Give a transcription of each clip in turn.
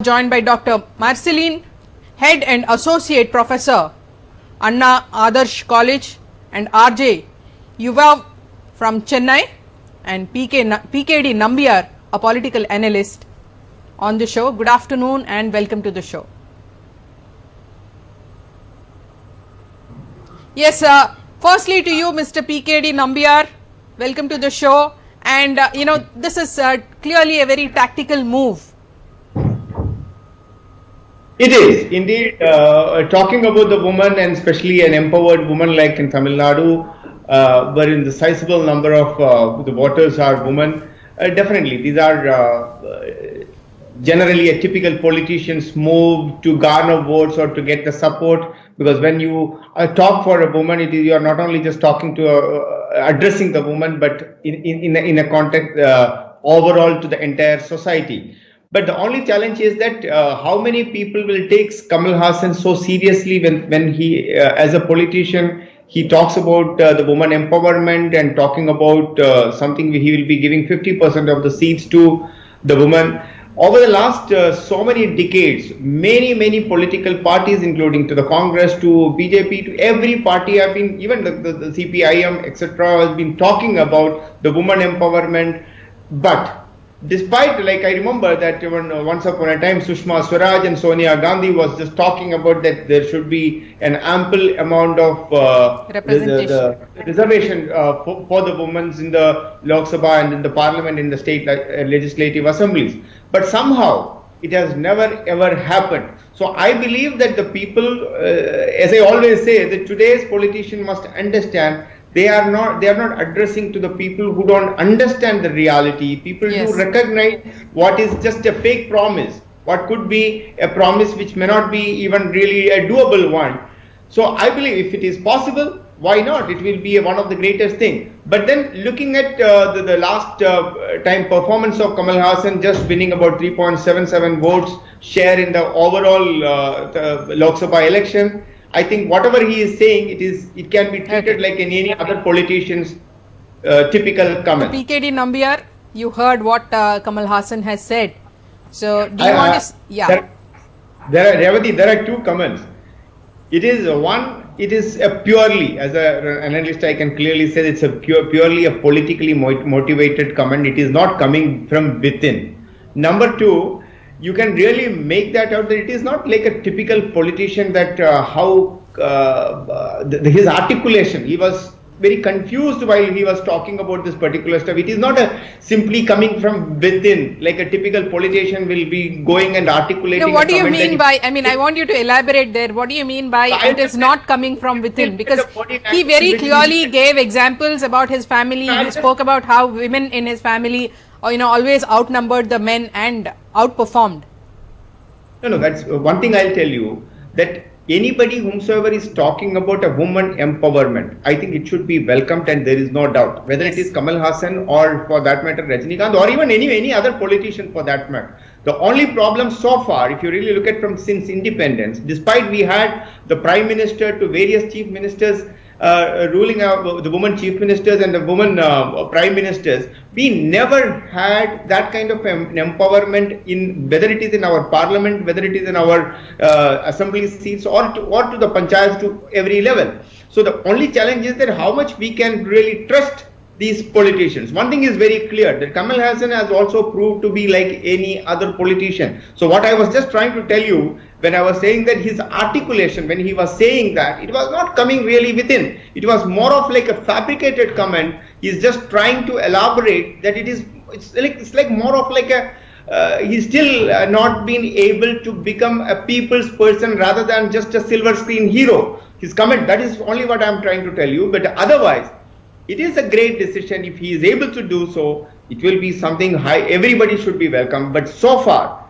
Joined by Dr. Marceline, Head and Associate Professor, Anna Adarsh College, and RJ Yuva from Chennai, and PKD Nambiar, a political analyst on the show. Good afternoon and welcome to the show. Yes, firstly to you, Mr. PKD Nambiar, welcome to the show. And this is clearly a very tactical move. It is indeed talking about the woman, and especially an empowered woman like in Tamil Nadu, wherein the sizable number of the voters are women. Definitely, these are generally a typical politician's move to garner votes or to get the support. Because when you talk for a woman, you are not only just talking to addressing the woman, but in a context overall to the entire society. But the only challenge is that how many people will take Kamal Haasan so seriously when he, as a politician, he talks about the woman empowerment and talking about something he will be giving 50% of the seats to the women. Over the last so many decades, many political parties, including to the Congress, to BJP, to every party have been, even the CPIM, etc., has been talking about the woman empowerment. But despite, like I remember that even once upon a time, Sushma Swaraj and Sonia Gandhi was just talking about that there should be an ample amount of the reservation for the women in the Lok Sabha and in the parliament, in the state legislative assemblies. But somehow it has never ever happened. So I believe that the people, as I always say, that today's politician must understand they are not addressing to the people who don't understand the reality. People do recognize what is just a fake promise, what could be a promise which may not be even really a doable one. So I believe if it is possible, why not? It will be one of the greatest things. But then looking at the last time performance of Kamal Haasan, just winning about 3.77 votes share in the overall Lok Sabha election, I think whatever he is saying, it can be treated like in any other politician's typical comment. PKD Nambiar, you heard what Kamal Haasan has said. So do you want to? Yeah. There are two comments. It is a purely, as an analyst, I can clearly say it's a purely a politically motivated comment. It is not coming from within. Number two, you can really make that out that it is not like a typical politician that his articulation, he was very confused while he was talking about this particular stuff. It is not simply coming from within, like a typical politician will be going and articulating. No, what do you mean by, I want you to elaborate there. What do you mean by it is not coming from within? Because he very clearly gave examples about his family. He spoke about how women in his family always outnumbered the men and outperformed. No, that's one thing I'll tell you, that anybody whomsoever is talking about a woman empowerment, I think it should be welcomed, and there is no doubt, whether it is Kamal Haasan or for that matter Rajinikanth or even any other politician for that matter. The only problem so far, if you really look at from since independence, despite we had the Prime Minister to various Chief Ministers ruling out the women chief ministers and the women prime ministers, we never had that kind of empowerment in, whether it is in our parliament, whether it is in our assembly seats or to the panchayats, to every level. So the only challenge is that how much we can really trust these politicians. One thing is very clear, that Kamal Haasan has also proved to be like any other politician. So what I was just trying to tell you, when I was saying that his articulation, when he was saying that, it was not coming really within. It was more of like a fabricated comment. He's just trying to elaborate that it's like more of like he's still not been able to become a people's person rather than just a silver screen hero. His comment, that is only what I'm trying to tell you. But otherwise, it is a great decision. If he is able to do so, it will be something high. Everybody should be welcome. But so far,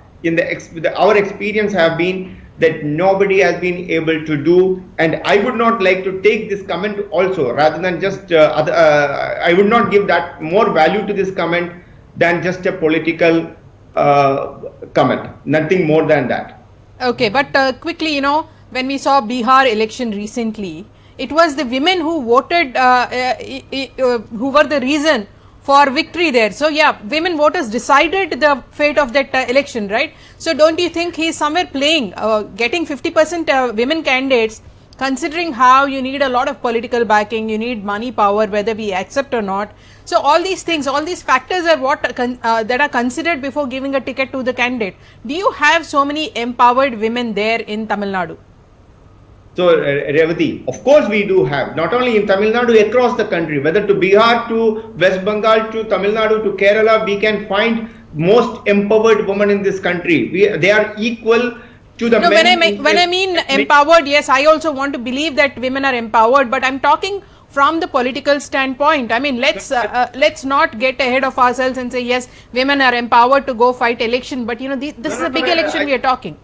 our experience have been that nobody has been able to do. And I would not like to take this comment also, rather than just I would not give that more value to this comment than just a political comment. Nothing more than that. Okay, but quickly, when we saw Bihar election recently, it was the women who voted, who were the reason for victory there. So yeah, women voters decided the fate of that election, right? So don't you think he is somewhere playing, getting 50% women candidates, considering how you need a lot of political backing, you need money, power, whether we accept or not. So all these things, all these factors are what that are considered before giving a ticket to the candidate. Do you have so many empowered women there in Tamil Nadu? So, Revati, of course we do have, not only in Tamil Nadu, across the country, whether to Bihar, to West Bengal, to Tamil Nadu, to Kerala, we can find most empowered women in this country. They are equal to the no, men. when I mean empowered, yes, I also want to believe that women are empowered, but I'm talking from the political standpoint. I mean, let's not get ahead of ourselves and say yes, women are empowered to go fight election, but you know, this is a big election we are talking.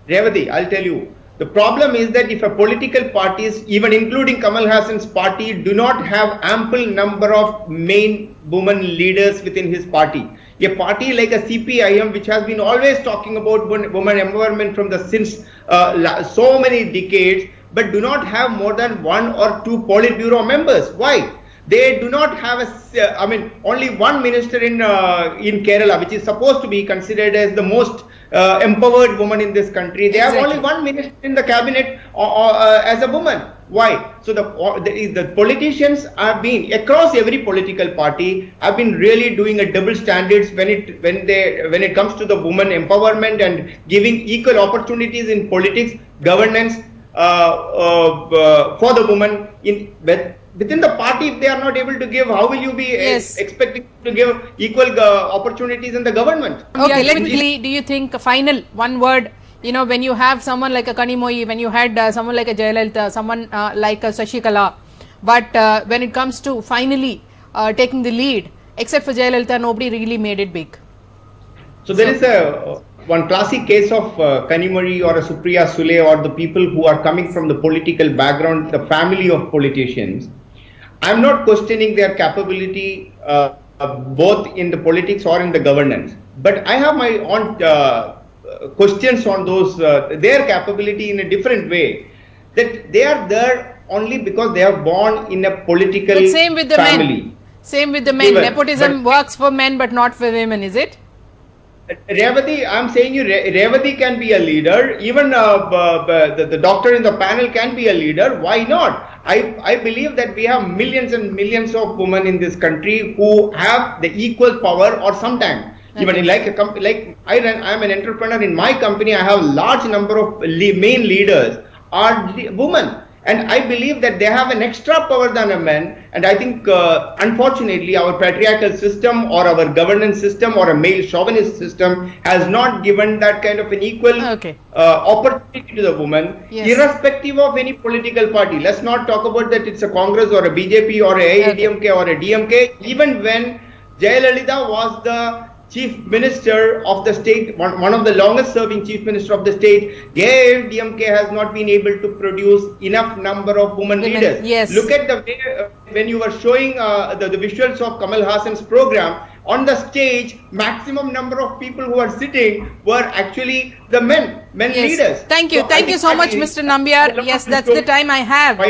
Revati, I'll tell you. The problem is that if a political parties, even including Kamal Haasan's party, do not have ample number of main women leaders within his party. A party like a CPIM, which has been always talking about women empowerment from the since so many decades, but do not have more than 1 or 2 Politburo members. Why? They do not have only one minister in Kerala, which is supposed to be considered as the most empowered woman in this country. They have only one minister in the cabinet as a woman. Why? So the politicians have been across every political party have been really doing a double standards when it comes to the woman empowerment and giving equal opportunities in politics, governance for the woman within the party. If they are not able to give, how will you be expecting to give equal opportunities in the government? Okay, do you think final one word, you know, when you have someone like a Kanimoyi, when you had someone like a Jayalalitha, someone like a Shashikala, but when it comes to finally taking the lead, except for Jayalalitha, nobody really made it big. So there is one classic case of Kanimori or a Supriya Sule, or the people who are coming from the political background, the family of politicians. I'm not questioning their capability both in the politics or in the governance, but I have my own questions on those their capability in a different way, that they are there only because they are born in a political but same with the family. Same with the men. Nepotism works for men but not for women, is it? Revati, I'm saying you, Revati can be a leader. Even the doctor in the panel can be a leader. Why not? I believe that we have millions and millions of women in this country who have the equal power, or sometimes even like a company, like I'm an entrepreneur in my company. I have a large number of main leaders are women. And I believe that they have an extra power than a man. And I think, unfortunately, our patriarchal system or our governance system or a male chauvinist system has not given that kind of an equal opportunity to the woman, irrespective of any political party. Let's not talk about that it's a Congress or a BJP or a AIDMK or a DMK. Even when Jayalalitha was the Chief Minister of the state, one of the longest serving Chief Minister of the state, AIDMK has not been able to produce enough number of women leaders. Yes. Look at the way when you were showing the visuals of Kamal Haasan's program, on the stage, maximum number of people who are sitting were actually the men leaders. Thank you so much, Mr. Nambiar. Yes, that's the time I have.